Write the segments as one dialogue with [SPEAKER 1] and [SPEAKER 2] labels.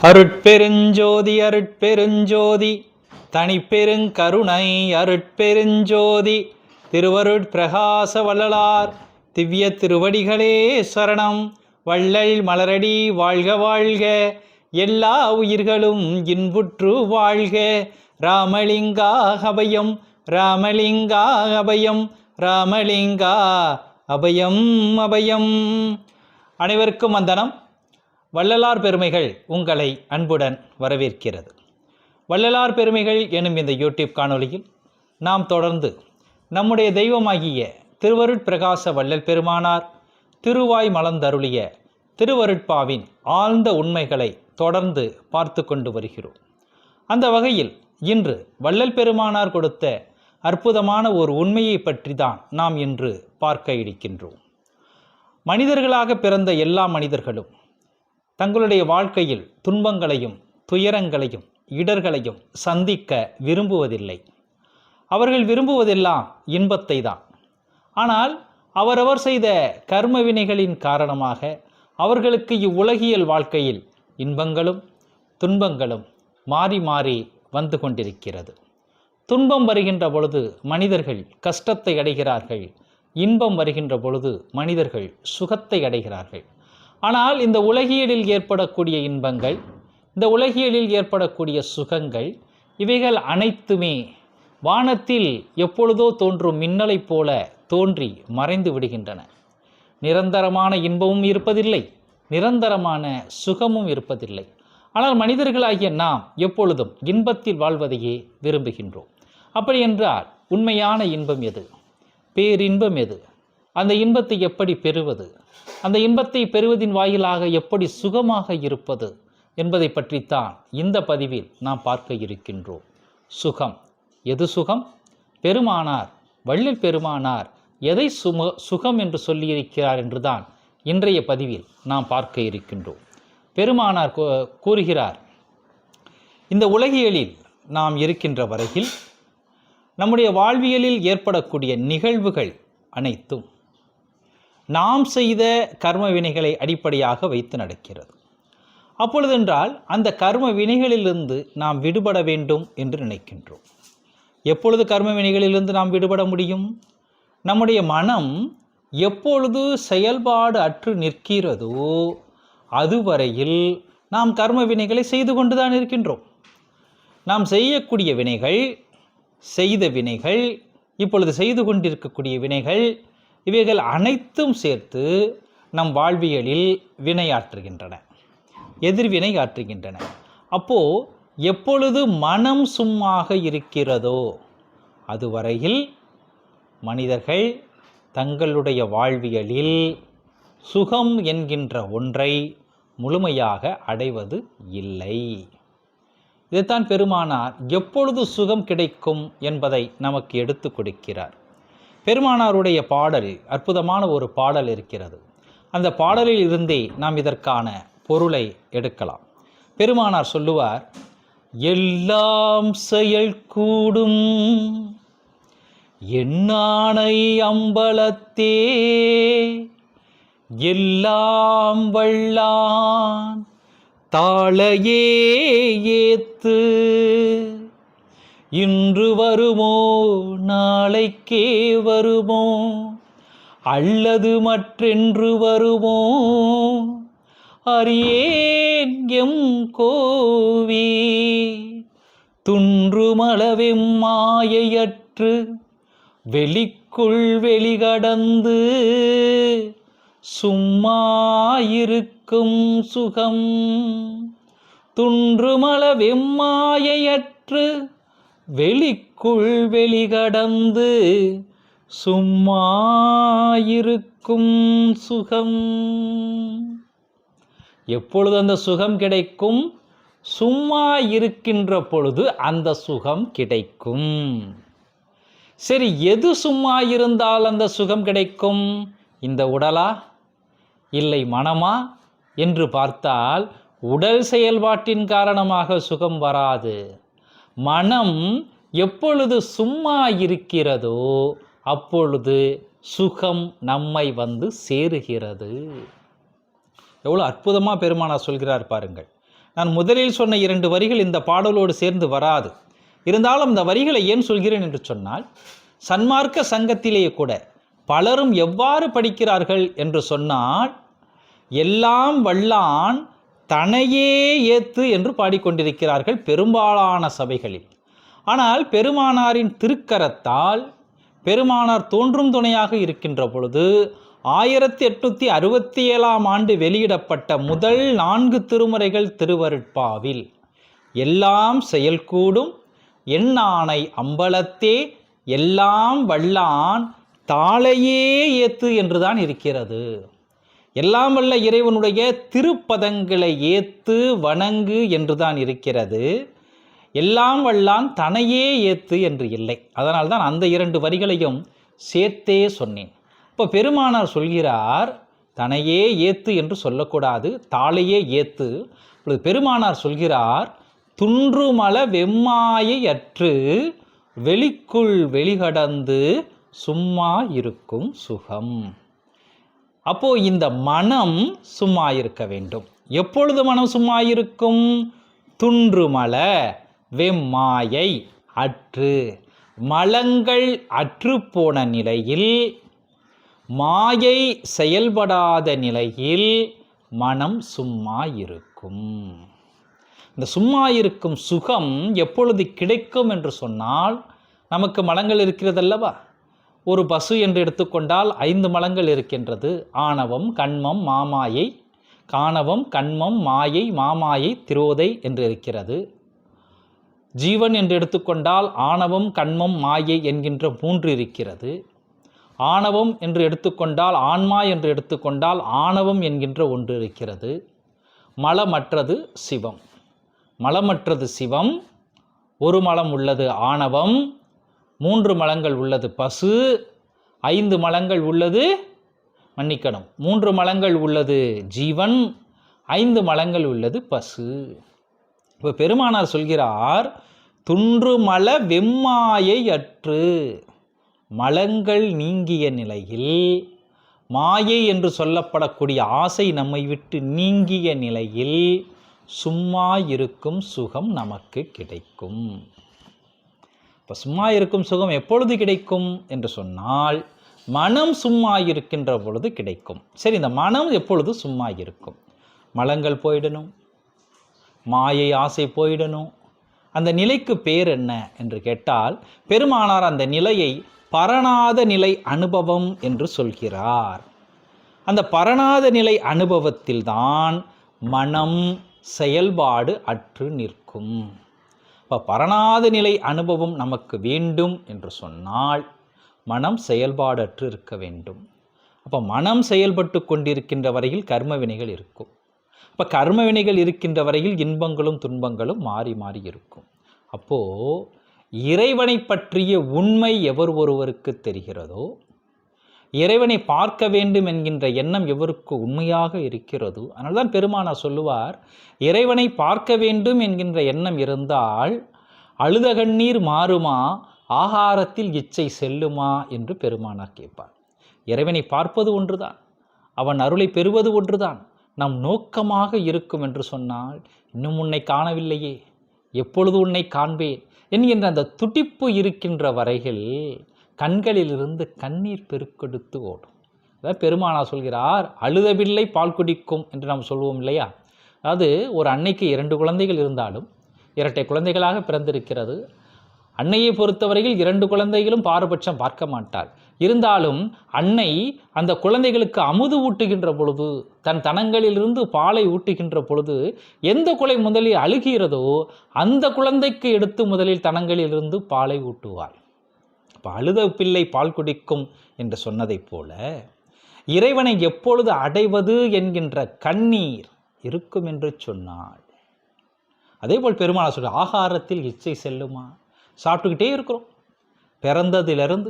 [SPEAKER 1] அருட்பெருஞ்சோதி அருட்பெருஞ்சோதி தனிப்பெருங்கருணை அருட்பெருஞ்சோதி திருவருட்பிரகாச வள்ளலார் திவ்ய திருவடிகளே சரணம். வள்ளல் மலரடி வாழ்க வாழ்க, எல்லா உயிர்களும் இன்புற்று வாழ்க. ராமலிங்கா அபயம், ராமலிங்கா அபயம், ராமலிங்கா அபயம் அபயம். அனைவருக்கும் வந்தனம். வள்ளலார் பெருமைகள் உங்களை அன்புடன் வரவேற்கிறது. வள்ளலார் பெருமைகள் எனும் இந்த யூடியூப் காணொளியில் நாம் தொடர்ந்து நம்முடைய தெய்வமாகிய திருவருட்பிரகாச வள்ளல் பெருமானார் திருவாய் மலர்ந்தருளிய திருவருட்பாவின் ஆழ்ந்த உண்மைகளை தொடர்ந்து பார்த்து கொண்டு வருகிறோம். அந்த வகையில் இன்று வள்ளல் பெருமானார் கொடுத்த அற்புதமான ஒரு உண்மையை பற்றி தான் நாம் இன்று பார்க்க இருக்கின்றோம். மனிதர்களாக பிறந்த எல்லா மனிதர்களும் தங்களுடைய வாழ்க்கையில் துன்பங்களையும் துயரங்களையும் இடர்களையும் சந்திக்க விரும்புவதில்லை. அவர்கள் விரும்புவதெல்லாம் இன்பத்தை தான். ஆனால் அவரவர் செய்த கர்ம வினைகளின் காரணமாக அவர்களுக்கு இவ்வுலகியல் வாழ்க்கையில் இன்பங்களும் துன்பங்களும் மாறி மாறி வந்து கொண்டிருக்கிறது. துன்பம் வருகின்ற பொழுது மனிதர்கள் கஷ்டத்தை அடைகிறார்கள், இன்பம் வருகின்ற பொழுது மனிதர்கள் சுகத்தை அடைகிறார்கள். ஆனால் இந்த உலகியலில் ஏற்படக்கூடிய இன்பங்கள், இந்த உலகியலில் ஏற்படக்கூடிய சுகங்கள், இவைகள் அனைத்துமே வானத்தில் எப்பொழுதோ தோன்றும் மின்னலைப் போல தோன்றி மறைந்து விடுகின்றன. நிரந்தரமான இன்பமும் இருப்பதில்லை, நிரந்தரமான சுகமும் இருப்பதில்லை. ஆனால் மனிதர்களாகிய நாம் எப்பொழுதும் இன்பத்தில் வாழ்வதையே விரும்புகின்றோம். அப்படி என்றால் உண்மையான இன்பம் எது? பேரின்பம் எது? அந்த இன்பத்தை எப்படி பெறுவது? அந்த இன்பத்தை பெறுவதின் வாயிலாக எப்படி சுகமாக இருப்பது என்பதை பற்றித்தான் இந்த பதிவில் நாம் பார்க்க இருக்கின்றோம். சுகம். எது சுகம்? பெருமானார் வள்ளல் பெருமானார் எதை சுகம் என்று சொல்லியிருக்கிறார் என்றுதான் இன்றைய பதிவில் நாம் பார்க்க இருக்கின்றோம். பெருமானார் கூறுகிறார், இந்த உலகியலில் நாம் இருக்கின்ற வரையில் நம்முடைய வாழ்வியலில் ஏற்படக்கூடிய நிகழ்வுகள் அனைத்தும் நாம் செய்த கர்ம வினைகளை அடிப்படையாக வைத்து நடக்கிறது. அப்பொழுதென்றால் அந்த கர்ம வினைகளிலிருந்து நாம் விடுபட வேண்டும் என்று நினைக்கின்றோம். எப்பொழுது கர்ம வினைகளிலிருந்து நாம் விடுபட முடியும்? நம்முடைய மனம் எப்பொழுது செயல்பாடு அற்று நிற்கிறதோ அதுவரையில் நாம் கர்ம வினைகளை செய்து கொண்டுதான் இருக்கின்றோம். நாம் செய்யக்கூடிய வினைகள், செய்த வினைகள், இப்பொழுது செய்து கொண்டிருக்கக்கூடிய வினைகள், இவைகள் அனைத்தும் சேர்த்து நம் வாழ்வியலில் வினையாற்றுகின்றன, எதிர்வினை ஆற்றுகின்றன. அப்போது எப்பொழுது மனம் சும்மாக இருக்கிறதோ அதுவரையில் மனிதர்கள் தங்களுடைய வாழ்வியலில் சுகம் என்கின்ற ஒன்றை முழுமையாக அடைவது இல்லை. இதைத்தான் பெருமானார் எப்பொழுது சுகம் கிடைக்கும் என்பதை நமக்கு எடுத்து கொடுக்கிறார். பெருமானாருடைய பாடல், அற்புதமான ஒரு பாடல் இருக்கிறது. அந்த பாடலில் இருந்தே நாம் இதற்கான பொருளை எடுக்கலாம். பெருமானார் சொல்லுவார், எல்லாம் செயல் கூடும் எண்ணானை அம்பலத்தே, எல்லாம் வல்லான் தாளையே ஏத்து, இன்று வருமோ நாளைக்கே வருமோ அல்லது மற்றென்று வருமோ அறியேன் எம் கோவி, துன்றுமளவெம் மாயையற்று வெளிக்குள் வெளிகடந்து சும்மாயிருக்கும் சுகம், துன்றுமளவெம் மாயையற்று வெளிக்குள் வெளிகடந்து சும்மாயிருக்கும் சுகம். எப்பொழுது அந்த சுகம் கிடைக்கும்? சும்மா இருக்கின்ற பொழுது அந்த சுகம் கிடைக்கும். சரி, எது சும்மா இருந்தால் அந்த சுகம் கிடைக்கும்? இந்த உடலா இல்லை மனமா என்று பார்த்தால் உடல் செயல்பாட்டின் காரணமாக சுகம் வராது. மனம் எப்பொழுது சும்மா இருக்கிறதோ அப்பொழுது சுகம் நம்மை வந்து சேருகிறது. எவ்வளோ அற்புதமாக பெருமானார் சொல்கிறார் பாருங்கள். நான் முதலில் சொன்ன 2 வரிகள் இந்த பாடலோடு சேர்ந்து வராது. இருந்தாலும் இந்த வரிகளை ஏன் சொல்கிறேன் என்று சொன்னால், சன்மார்க்க சங்கத்திலேயே கூட பலரும் எவ்வாறு படிக்கிறார்கள் என்று சொன்னால், எல்லாம் வல்லான் தனையே ஏத்து என்று பாடிக்கொண்டிருக்கிறார்கள் பெரும்பாலான சபைகளில். ஆனால் பெருமானாரின் திருக்கரத்தால் பெருமானார் தோன்றும் துணையாக இருக்கின்ற பொழுது 1867 ஆண்டு வெளியிடப்பட்ட முதல் 4 திருமுறைகள் திருவருட்பாவில் எல்லாம் செயல்கூடும் எண்ணானை அம்பலத்தே எல்லாம் வல்லான் தாளையே ஏத்து என்றுதான் இருக்கிறது. எல்லாம் வல்ல இறைவனுடைய திருப்பதங்களை ஏத்து வணங்கு என்றுதான் இருக்கிறது. எல்லாம் வல்லான் தனையே ஏத்து என்று இல்லை. அதனால்தான் அந்த 2 வரிகளையும் சேர்த்தே சொன்னேன். இப்போ பெருமானார் சொல்கிறார், தனையே ஏத்து என்று சொல்லக்கூடாது, தாளையே ஏத்து. இப்பொழுது பெருமானார் சொல்கிறார், துன்றுமல வெம்மாயை அற்று வெளிக்குள் வெளிகடந்து சும்மா இருக்கும் சுகம். அப்போ இந்த மனம் சும்மா இருக்க வேண்டும். எப்பொழுது மனம் சும்மா இருக்கும்? துன்றுமல வெம்மாயை அற்று, மலங்கள் அற்று போன நிலையில், மாயை செயல்படாத நிலையில் மனம் சும்மா இருக்கும். இந்த சும்மா இருக்கும் சுகம் எப்பொழுது கிடைக்கும் என்று சொன்னால், நமக்கு மலங்கள் இருக்கிறதல்லவா? ஒரு பசு என்று எடுத்துக்கொண்டால் 5 மலங்கள் இருக்கின்றது. ஆணவம், கண்மம், மாமாயை. காணவம், கண்மம், மாயை, மாமாயை, திரோதை என்று இருக்கிறது. ஜீவன் என்று எடுத்துக்கொண்டால் ஆணவம், கண்மம், மாயை என்கின்ற 3 இருக்கிறது. ஆணவம் என்று எடுத்துக்கொண்டால், ஆன்மா என்று எடுத்துக்கொண்டால் ஆணவம் என்கின்ற 1 இருக்கிறது. மலமற்றது சிவம். மலமற்றது சிவம். 1 மலம் உள்ளது ஆணவம், 3 மலங்கள் உள்ளது பசு, 5 மலங்கள் உள்ளது, மன்னிக்கணும், 3 மலங்கள் உள்ளது ஜீவன், 5 மலங்கள் உள்ளது பசு. இப்போ பெருமானார் சொல்கிறார், துன்று மல வெம்மாயை அற்று, மலங்கள் நீங்கிய நிலையில், மாயை என்று சொல்லப்படக்கூடிய ஆசை நம்மை விட்டு நீங்கிய நிலையில் சும்மா இருக்கும் சுகம் நமக்கு கிடைக்கும். இப்போ சும்மா இருக்கும் சுகம் எப்பொழுது கிடைக்கும் என்று சொன்னால், மனம் சும்மா இருக்கின்ற பொழுது கிடைக்கும். சரி, இந்த மனம் எப்பொழுது சும்மா இருக்கும்? மலங்கள் போயிடணும், மாயை ஆசை போயிடணும். அந்த நிலைக்கு பேர் என்ன என்று கேட்டால், பெருமானார் அந்த நிலையை பரநாத நிலை அனுபவம் என்று சொல்கிறார். அந்த பரநாத நிலை அனுபவத்தில்தான் மனம் செயல்பாடு அற்று நிற்கும். இப்போ பரநாத நிலை அனுபவம் நமக்கு வேண்டும் என்று சொன்னால் மனம் செயல்பாடு அற்று இருக்க வேண்டும். அப்போ மனம் செயல்பட்டு கொண்டிருக்கின்ற வரையில் கர்ம வினைகள் இருக்கும். இப்போ கர்ம வினைகள் இருக்கின்ற வரையில் இன்பங்களும் துன்பங்களும் மாறி மாறி இருக்கும். அப்போது இறைவனை பற்றிய உண்மை எவர் ஒருவருக்கு தெரிகிறதோ, இறைவனை பார்க்க வேண்டும் என்கின்ற எண்ணம் எவருக்கு உண்மையாக இருக்கிறதோ, அதனால்தான் பெருமானார் சொல்லுவார், இறைவனை பார்க்க வேண்டும் என்கின்ற எண்ணம் இருந்தால் அழுத கண்ணீர் மாறுமா, ஆகாரத்தில் இச்சை செல்லுமா என்று பெருமானார் கேட்பார். இறைவனை பார்ப்பது ஒன்றுதான், அவன் அருளை பெறுவது ஒன்றுதான். நம் நோக்கமாக இருக்கும் என்று சொன்னால், இன்னும் உன்னை காணவில்லையே, எப்பொழுது உன்னை காண்பேன் என்கின்ற அந்த துடிப்பு இருக்கின்ற வரையில் கண்களிலிருந்து கண்ணீர் பெருக்கெடுத்து ஓடும். அதாவது பெருமானார் சொல்கிறார், அழுத பிள்ளை பால் குடிக்கும் என்று நாம் சொல்வோம் இல்லையா? அதாவது ஒரு அன்னைக்கு 2 குழந்தைகள் இருந்தாலும் இரட்டை குழந்தைகளாக பிறந்திருக்கிறது. அன்னையை பொறுத்தவரையில் 2 குழந்தைகளும் பாரபட்சம் பார்க்க மாட்டாள். இருந்தாலும் அன்னை அந்த குழந்தைகளுக்கு அமுது ஊட்டுகின்ற பொழுது, தன் தனங்களிலிருந்து பாலை ஊட்டுகின்ற பொழுது எந்த குழந்தை முதலில் அழுகிறதோ அந்த குழந்தைக்கு எடுத்து முதலில் தனங்களிலிருந்து பாலை ஊட்டுவாள். இப்போ அழுத பிள்ளை பால் குடிக்கும் என்று சொன்னதைப் போல இறைவனை எப்பொழுது அடைவது என்கின்ற கண்ணீர் இருக்கும் என்று சொன்னாள். அதேபோல் பெருமானார் சொல்ற, ஆகாரத்தில் இச்சை செல்லுமா? சாப்பிட்டுக்கிட்டே இருக்கிறோம். பிறந்ததிலிருந்து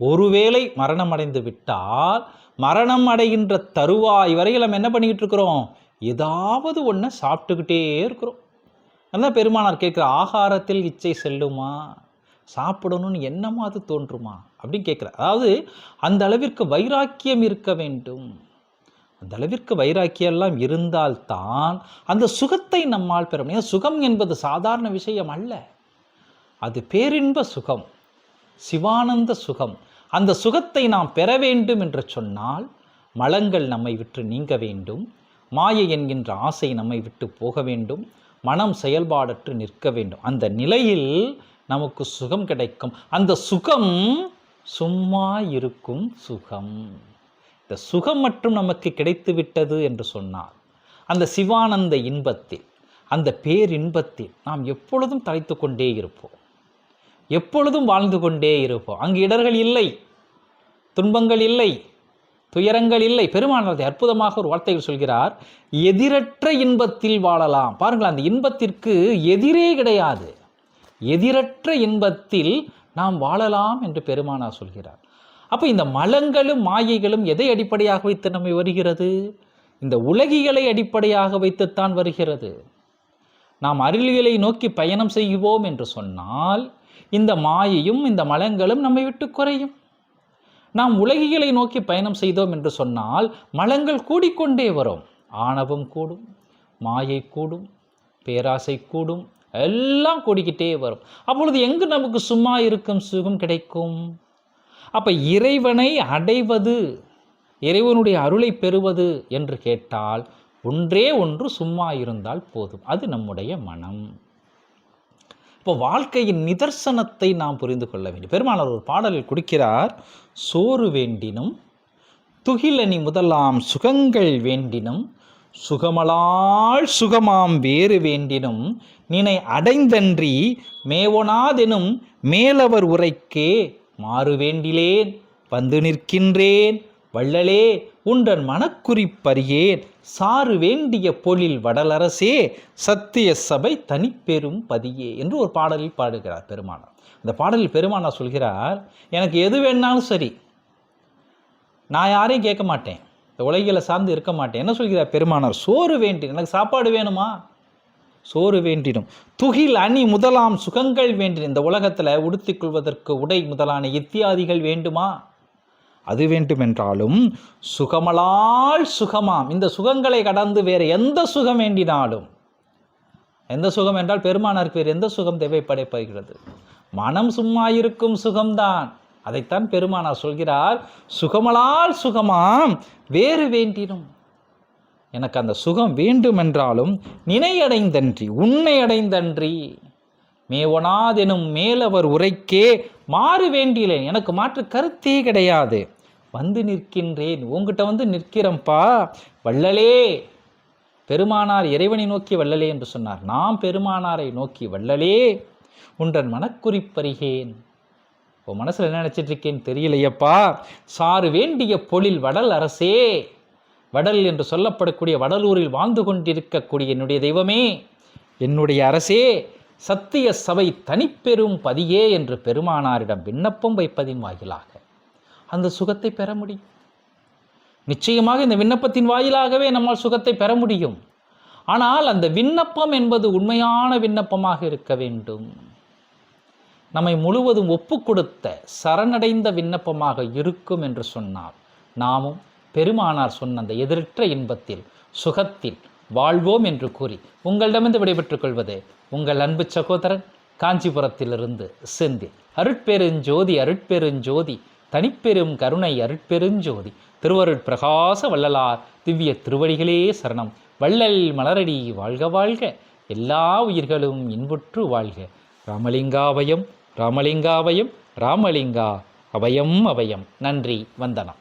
[SPEAKER 1] ஒருவேளை மரணம் அடைந்து விட்டால், மரணம் அடைகின்ற தருவாய் வரையில் நம்ம என்ன பண்ணிக்கிட்டு இருக்கிறோம்? ஏதாவது ஒன்று சாப்பிட்டுக்கிட்டே இருக்கிறோம். அதான் பெருமானார் கேட்குற, ஆகாரத்தில் இச்சை செல்லுமா? சாப்பிடணும்னு என்னமாவது தோன்றுமா அப்படின்னு கேட்குற. அதாவது அந்த அளவிற்கு வைராக்கியம் இருக்க வேண்டும். அந்த அளவிற்கு வைராக்கியெல்லாம் இருந்தால்தான் அந்த சுகத்தை நம்மால் பெற முடியும். சுகம் என்பது சாதாரண விஷயம் அல்ல, அது பேரின்ப சுகம், சிவானந்த சுகம். அந்த சுகத்தை நாம் பெற வேண்டும் என்று சொன்னால் மலங்கள் நம்மை விட்டு நீங்க வேண்டும், மாயை என்கின்ற ஆசை நம்மை விட்டு போக வேண்டும், மனம் செயல்பாடற்று நிற்க வேண்டும். அந்த நிலையில் நமக்கு சுகம் கிடைக்கும். அந்த சுகம் சும்மா இருக்கும் சுகம். இந்த சுகம் மட்டும் நமக்கு கிடைத்து விட்டது என்று சொன்னால் அந்த சிவானந்த இன்பத்தில், அந்த பேரின்பத்தில் நாம் எப்பொழுதும் தலைத்து கொண்டே இருப்போம், எப்பொழுதும் வாழ்ந்து கொண்டே இருப்போம். அங்கு இடர்கள் இல்லை, துன்பங்கள் இல்லை, துயரங்கள் இல்லை. பெருமானார் அற்புதமாக ஒரு வார்த்தைகள் சொல்கிறார், எதிரற்ற இன்பத்தில் வாழலாம். பாருங்கள், அந்த இன்பத்திற்கு எதிரே கிடையாது, எதிரற்ற இன்பத்தில் நாம் வாழலாம் என்று பெருமானார் சொல்கிறார். அப்போ இந்த மலங்களும் மாயைகளும் எதை அடிப்படையாக வைத்து நம்மை வருகிறது? இந்த உலகியலை அடிப்படையாக வைத்துத்தான் வருகிறது. நாம் அருளியலை நோக்கி பயணம் செய்வோம் என்று சொன்னால் இந்த மாயையும் இந்த மலங்களும் நம்மை விட்டு குறையும். நாம் உலகியலை நோக்கி பயணம் செய்தோம் என்று சொன்னால் மலங்கள் கூடிக்கொண்டே வரும். ஆணவம் கூடும், மாயை கூடும், பேராசை கூடும், எல்லாம் கூடிக்கிட்டே வரும். அப்பொழுது எங்கு நமக்கு சும்மா இருக்கும் சுகம் கிடைக்கும்? அப்போ இறைவனை அடைவது, இறைவனுடைய அருளை பெறுவது என்று கேட்டால் ஒன்றே ஒன்று, சும்மா இருந்தால் போதும். அது நம்முடைய மனம். இப்போ வாழ்க்கையின் நிதர்சனத்தை நாம் புரிந்து கொள்ள வேண்டும். பெருமானார் ஒரு பாடலில் கொடுக்கிறார், சோறு வேண்டினும் துகிலணி முதலாம் சுகங்கள் வேண்டினும் சுகமலால் சுகமாம் வேறு வேண்டினும் நினை அடைந்தன்றி மேவொனாதெனும் மேலவர் உரைக்கே மாறு வேண்டிலேன் வந்து நிற்கின்றேன் வள்ளலே உன்றன் மனக்குறிப்பறியேன் சாறு வேண்டிய பொழில் வடலரசே சத்திய சபை தனிப்பெரும் பதியே என்று ஒரு பாடலில் பாடுகிறார் பெருமானார். அந்த பாடலில் பெருமானார் சொல்கிறார், எனக்கு எது வேணாலும் சரி, நான் யாரையும் கேட்க மாட்டேன், இந்த உலகில சார்ந்து இருக்க மாட்டேன். என்ன சொல்கிறார் பெருமானார்? சோறு வேண்டினும், எனக்கு சாப்பாடு வேணுமா? சோறு வேண்டினும் துகில் அணி முதலாம் சுகங்கள் வேண்டினும், இந்த உலகத்தில் உடுத்திக் கொள்வதற்கு உடை முதலான இத்தியாதிகள் வேண்டுமா? அது வேண்டுமென்றாலும் சுகமலால் சுகமாம், இந்த சுகங்களை கடந்து வேறு எந்த சுகம் வேண்டினாலும், எந்த சுகம் என்றால் பெருமானாருக்கு வேறு எந்த சுகம் தேவைப்படப்படுகிறது? மனம் சும்மா இருக்கும் சுகம்தான். அதைத்தான் பெருமானார் சொல்கிறார், சுகமலால் சுகமாம் வேறு வேண்டினும், எனக்கு அந்த சுகம் வேண்டுமென்றாலும் நினையடைந்தன்றி, உன்னை அடைந்தன்றி மேவொனாதெனும் மேலவர் உரைக்கே மாறு வேண்டிலேன், எனக்கு மாற்று கருத்தே கிடையாது, வந்து நிற்கின்றேன், உங்ககிட்ட வந்து நிற்கிறேன்ப்பா வள்ளலே. பெருமானார் இறைவனை நோக்கி வள்ளலே என்று சொன்னார், நாம் பெருமானாரை நோக்கி வள்ளலே உன்றன் மனக்குறிப்பறிகேன். உன் மனசில் என்ன நினச்சிட்டு இருக்கேன்னு தெரியலையப்பா. சாறு வேண்டிய பொழில் வடல் அரசே, வடல் என்று சொல்லப்படக்கூடிய வடலூரில் வாழ்ந்து கொண்டிருக்கக்கூடிய என்னுடைய தெய்வமே, என்னுடைய அரசே, சத்திய சபை தனிப்பெரும் பதியே என்று பெருமானாரிடம் விண்ணப்பம் வைப்பதின் வாயிலாக அந்த சுகத்தை பெற முடியும். நிச்சயமாக இந்த விண்ணப்பத்தின் வாயிலாகவே நம்மால் சுகத்தை பெற முடியும். ஆனால் அந்த விண்ணப்பம் என்பது உண்மையான விண்ணப்பமாக இருக்க வேண்டும். நம்மை முழுவதும் ஒப்பு கொடுத்த சரணடைந்த விண்ணப்பமாக இருக்கும் என்று சொன்னால் நாமும் பெருமானார் சொன்ன அந்த எதிரற்ற இன்பத்தில் சுகத்தில் வாழ்வோம் என்று கூறி உங்களிடமிருந்து விடைபெற்றுக் கொள்வது உங்கள் அன்பு சகோதரன் காஞ்சிபுரத்திலிருந்து செந்தில். அருட்பெருஞ்சோதி அருட்பெருஞ்சோதி தனிப்பெரும் கருணை அருட்பெருஞ்சோதி திருவருட் பிரகாச வள்ளலார் திவ்ய திருவடிகளே சரணம். வள்ளல் மலரடி வாழ்க வாழ்க, எல்லா உயிர்களும் இன்புற்று வாழ்க. ராமலிங்காபயம் ராமலிங்காபயம் ராமலிங்கா அபயம் அபயம். நன்றி, வந்தனம்.